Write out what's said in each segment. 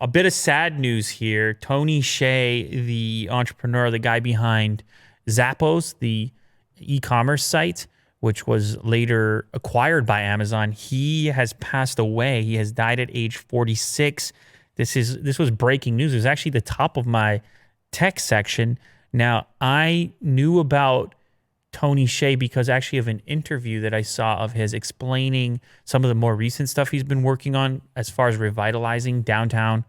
a bit of sad news here. Tony Hsieh, the entrepreneur, the guy behind Zappos, the e-commerce site, which was later acquired by Amazon, he has passed away. He has died at age 46. This was breaking news. It was actually the top of my tech section. Now, I knew about Tony Hsieh because actually of an interview that I saw of his explaining some of the more recent stuff he's been working on as far as revitalizing downtown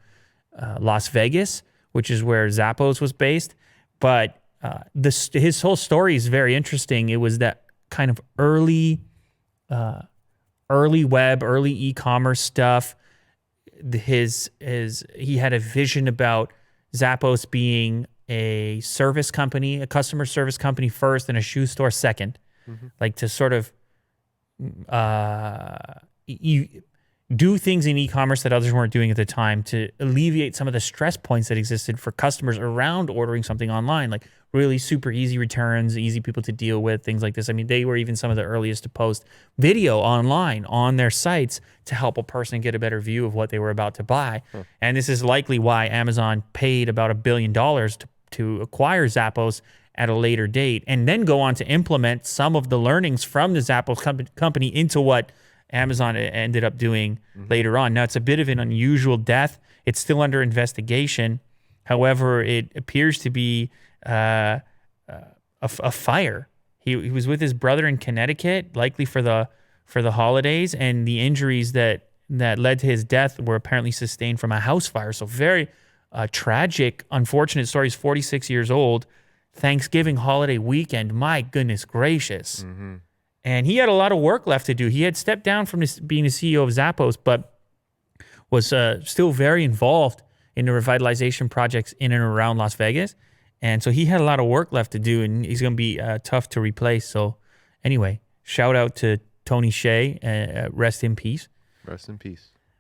Las Vegas, which is where Zappos was based. But his whole story is very interesting. It was that kind of early web, early e-commerce stuff. He had a vision about Zappos being a service company, a customer service company first, and a shoe store second, like to sort of do things in e-commerce that others weren't doing at the time to alleviate some of the stress points that existed for customers around ordering something online, like really super easy returns, easy people to deal with, things like this. I mean, they were even some of the earliest to post video online on their sites to help a person get a better view of what they were about to buy. And this is likely why Amazon paid about $1 billion to acquire Zappos at a later date, and then go on to implement some of the learnings from the Zappos company into what Amazon ended up doing later on. Now, it's a bit of an unusual death. It's still under investigation. However, it appears to be a fire. He was with his brother in Connecticut, likely for the holidays, and the injuries that led to his death were apparently sustained from a house fire. So very tragic, unfortunate story. He's 46 years old. Thanksgiving holiday weekend. My goodness gracious. And he had a lot of work left to do. He had stepped down from being the CEO of Zappos, but was still very involved in the revitalization projects in and around Las Vegas. And so he had a lot of work left to do, and he's going to be tough to replace. So anyway, shout out to Tony Hsieh. Rest in peace. Rest in peace.